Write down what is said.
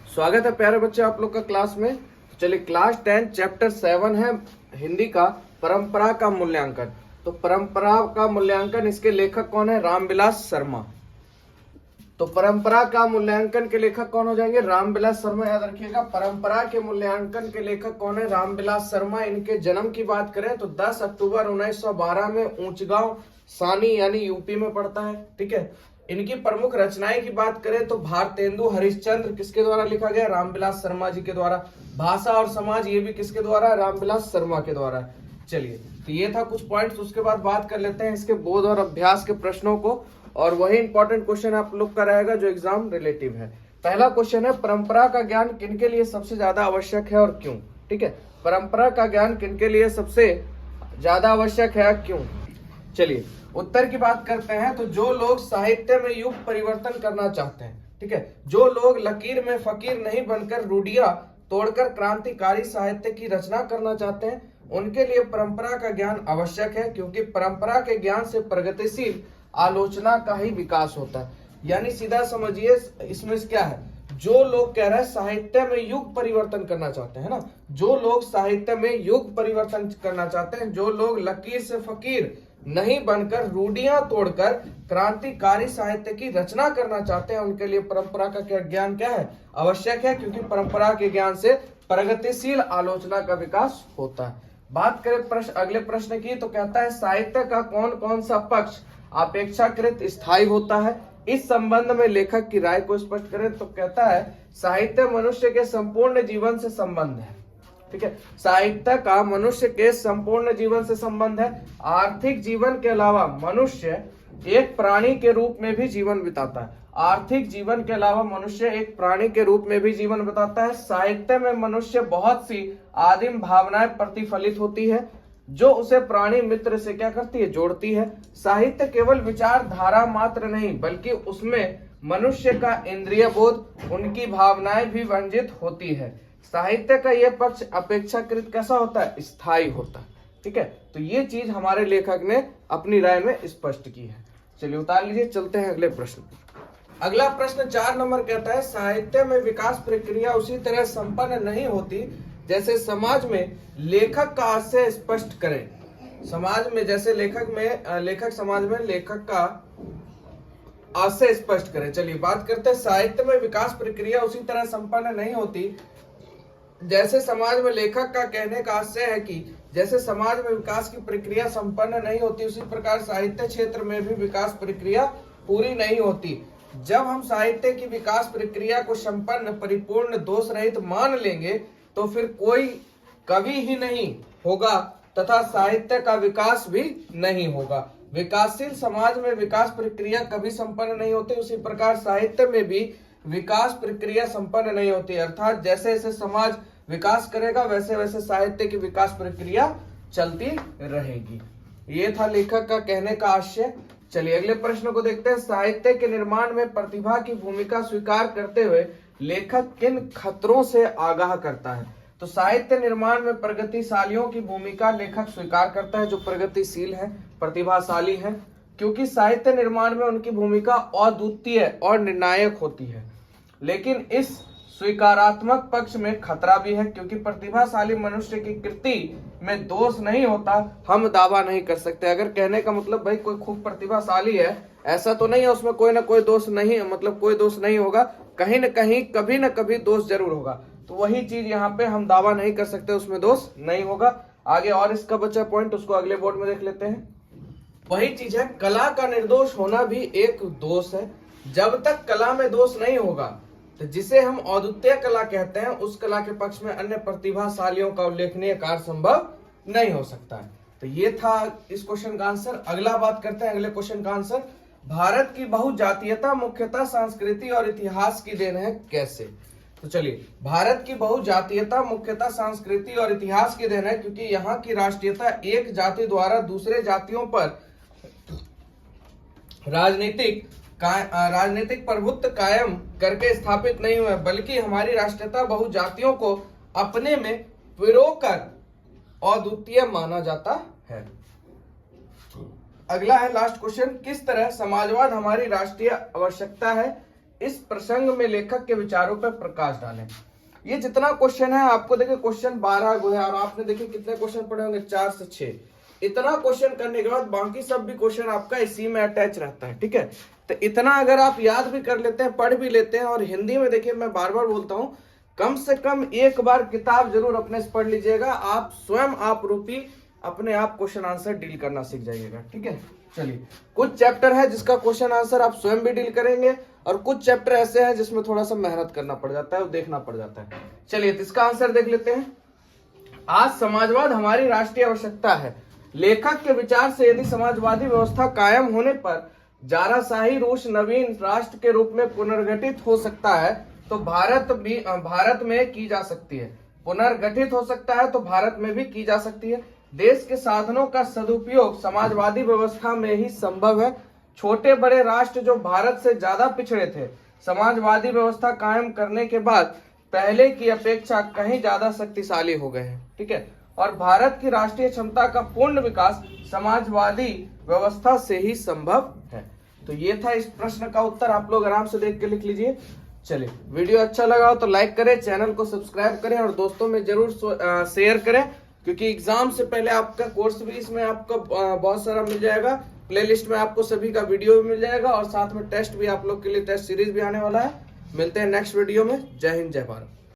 स्वागत है प्यारे बच्चे आप लोग का क्लास में। तो चलिए क्लास 10 चैप्टर 7 है हिंदी का परंपरा का मूल्यांकन। तो परंपरा का मूल्यांकन, इसके लेखक कौन है? रामविलास शर्मा। तो परंपरा का मूल्यांकन के लेखक कौन हो जाएंगे? रामविलास शर्मा। याद रखिएगा, परंपरा के मूल्यांकन के लेखक कौन है? रामविलास शर्मा। इनके जन्म की बात करें तो 10 अक्टूबर 1912 में ऊंचगांव सानी यानी यूपी में पड़ता है। ठीक है। इनकी प्रमुख रचनाएं की बात करें तो भारतेंदु हरिश्चंद्र किसके द्वारा लिखा गया? रामविलास शर्मा जी के द्वारा। भाषा और समाज, ये भी किसके द्वारा? रामविलास शर्मा के द्वारा। चलिए, तो ये था कुछ पॉइंट्स। उसके बाद बात कर लेते हैं इसके बोध और अभ्यास के प्रश्नों को, और वही इंपॉर्टेंट क्वेश्चन आप लोग का रहेगा जो एग्जाम रिलेटिव है। पहला क्वेश्चन है, परंपरा का ज्ञान किनके लिए सबसे ज्यादा आवश्यक है और क्यों? ठीक है, परंपरा का ज्ञान किनके लिए सबसे ज्यादा आवश्यक है, क्यों? चलिए उत्तर की बात करते हैं। तो जो लोग साहित्य में युग परिवर्तन करना चाहते हैं, ठीक है, जो लोग लकीर में फकीर नहीं बनकर रूढ़ियां तोड़कर क्रांतिकारी साहित्य की रचना करना चाहते हैं, उनके लिए परंपरा का ज्ञान आवश्यक है, क्योंकि परंपरा के ज्ञान से प्रगतिशील आलोचना का ही विकास होता है। यानी सीधा समझिए, इसमें क्या है, जो लोग कह रहे हैं साहित्य में युग परिवर्तन करना चाहते हैं ना, जो लोग साहित्य में युग परिवर्तन करना चाहते हैं, जो लोग लकीर से फकीर नहीं बनकर रूढ़ियां तोड़कर क्रांतिकारी साहित्य की रचना करना चाहते हैं, उनके लिए परंपरा का ज्ञान क्या है? आवश्यक है, क्योंकि परंपरा के ज्ञान से प्रगतिशील आलोचना का विकास होता है। बात करें अगले प्रश्न की, तो कहता है साहित्य का कौन कौन सा पक्ष अपेक्षाकृत स्थायी होता है? इस संबंध में लेखक की राय को स्पष्ट करें। तो कहता है साहित्य मनुष्य के संपूर्ण जीवन से संबंध है। ठीक है, साहित्य का मनुष्य के संपूर्ण जीवन से संबंध है। आर्थिक जीवन के अलावा मनुष्य एक प्राणी के रूप में भी जीवन बिताता है। आर्थिक जीवन के अलावा मनुष्य एक प्राणी के रूप में भी जीवन बिताता है। साहित्य में मनुष्य बहुत सी आदिम भावनाएं प्रतिफलित होती है, जो उसे प्राणी मित्र से क्या करती है? जोड़ती है। साहित्य केवल विचारधारा मात्र नहीं, बल्कि उसमें मनुष्य का इंद्रिय बोध, उनकी भावनाएं भी व्यंजित होती है। साहित्य का यह पक्ष अपेक्षाकृत कैसा होता है? स्थायी होता है। ठीक है, तो ये चीज हमारे लेखक ने अपनी राय में स्पष्ट की है। चलिए उतार लीजिए, चलते हैं अगले प्रश्न। अगला प्रश्न 4 नंबर कहता है साहित्य में विकास प्रक्रिया उसी तरह संपन्न नहीं होती जैसे समाज में लेखक का आशय स्पष्ट करें। समाज में जैसे लेखक समाज में लेखक का आशय स्पष्ट करें। चलिए बात करते हैं, साहित्य में विकास प्रक्रिया उसी तरह संपन्न नहीं होती जैसे समाज में लेखक का कहने का आशय है कि जैसे समाज में विकास की प्रक्रिया संपन्न नहीं होती, उसी प्रकार साहित्य क्षेत्र में भी विकास प्रक्रिया पूरी नहीं होती। जब हम साहित्य की विकास प्रक्रिया को संपन्न, परिपूर्ण, दोष रहित मान लेंगे तो फिर कोई कवि ही नहीं होगा तथा साहित्य का विकास भी नहीं होगा। विकासशील समाज में विकास प्रक्रिया कभी संपन्न नहीं होती, उसी प्रकार साहित्य में भी विकास प्रक्रिया संपन्न नहीं होती। अर्थात जैसे जैसे समाज विकास करेगा वैसे वैसे साहित्य की विकास प्रक्रिया चलती रहेगी। ये था लेखक का कहने का आशय। चलिए अगले प्रश्न को देखते हैं। साहित्य के निर्माण में प्रतिभा की भूमिका स्वीकार करते हुए लेखक किन खतरों से आगाह करता है? तो साहित्य निर्माण में प्रगतिशालियों की भूमिका लेखक स्वीकार करता है, जो प्रगतिशील है, प्रतिभाशाली है, क्योंकि साहित्य निर्माण में उनकी भूमिका अद्वितीय और निर्णायक होती है। लेकिन इस स्वीकारात्मक पक्ष में खतरा भी है, क्योंकि प्रतिभाशाली मनुष्य की कृति में दोष नहीं होता, हम दावा नहीं कर सकते। अगर कहने का मतलब भाई कोई खूब प्रतिभाशाली है, ऐसा तो नहीं है उसमें कोई ना कोई दोष नहीं, मतलब कोई दोष नहीं होगा, कहीं न कहीं कभी न कभी दोष जरूर होगा। तो वही चीज यहाँ पे हम दावा नहीं कर सकते उसमें दोष नहीं होगा। आगे और इसका बचा पॉइंट, उसको अगले बोर्ड में देख लेते हैं। वही चीज है, कला का निर्दोष होना भी एक दोष है। जब तक कला में दोष नहीं होगा, तो जिसे हम अद्वितीय कला कहते हैं, उस कला के पक्ष में अन्य प्रतिभाशालियों का उल्लेखनीय कार्य संभव नहीं हो सकता है। तो ये था इस क्वेश्चन का आंसर। अगला बात करते हैं अगले क्वेश्चन का आंसर। भारत की बहुजातीयता मुख्यतः संस्कृति और इतिहास की देन है, कैसे? तो चलिए, भारत की बहुजातीयता मुख्यतः संस्कृति और इतिहास की देन है, क्योंकि यहाँ की राष्ट्रीयता एक जाति द्वारा दूसरे जातियों पर राजनीतिक प्रभुत्व कायम करके स्थापित नहीं हुआ, बल्कि हमारी राष्ट्रीयता बहुजातियों को अपने में पिरोकर अद्वितीय माना जाता है। अगला है लास्ट क्वेश्चन, किस तरह समाजवाद हमारी राष्ट्रीय आवश्यकता है, इस प्रसंग में लेखक के विचारों पर प्रकाश डालें। ये जितना क्वेश्चन है आपको देखिए क्वेश्चन 12 गो है और आपने देखिए कितने क्वेश्चन पढ़े होंगे 4 से 6। इतना क्वेश्चन करने के बाद बाकी सब भी क्वेश्चन आपका इसी में अटैच रहता है, ठीक है। तो इतना अगर आप याद भी कर लेते हैं, पढ़ भी लेते हैं, और हिंदी में देखिए मैं बार बार बोलता हूँ कम से कम एक बार किताब जरूर अपने से पढ़ लीजिएगा, आप स्वयं आप रूपी अपने आप क्वेश्चन आंसर डील करना सीख जाइएगा, ठीक है। चलिए कुछ चैप्टर है जिसका क्वेश्चन आंसर आप स्वयं भी डील करेंगे और कुछ चैप्टर ऐसे हैं जिसमें थोड़ा सा मेहनत करना पड़ जाता है और देखना पड़ जाता है। चलिए तो इसका आंसर देख लेते हैं। आज समाजवाद हमारी राष्ट्रीय आवश्यकता है। लेखक के विचार से यदि समाजवादी व्यवस्था कायम होने पर जाराशाही रूस नवीन राष्ट्र के रूप में पुनर्गठित हो सकता है तो भारत में की जा सकती है। पुनर्गठित हो सकता है तो भारत में भी की जा सकती है। देश के साधनों का सदुपयोग समाजवादी व्यवस्था में ही संभव है। छोटे बड़े राष्ट्र जो भारत से ज्यादा पिछड़े थे समाजवादी व्यवस्था कायम करने के बाद पहले की अपेक्षा कहीं ज्यादा शक्तिशाली हो गए हैं, ठीक है। और भारत की राष्ट्रीय क्षमता का पूर्ण विकास समाजवादी व्यवस्था से ही संभव है। तो ये था इस प्रश्न का उत्तर, आप लोग आराम से देख के लिख लीजिए। चलिए वीडियो अच्छा लगा हो तो लाइक करें, चैनल को सब्सक्राइब करें और दोस्तों में जरूर शेयर करें, क्योंकि एग्जाम से पहले आपका कोर्स भी इसमें आपका बहुत सारा मिल जाएगा। प्लेलिस्ट में आपको सभी का वीडियो भी मिल जाएगा और साथ में टेस्ट भी आप लोग के लिए टेस्ट सीरीज भी आने वाला है। मिलते हैं नेक्स्ट वीडियो में। जय हिंद, जय भारत।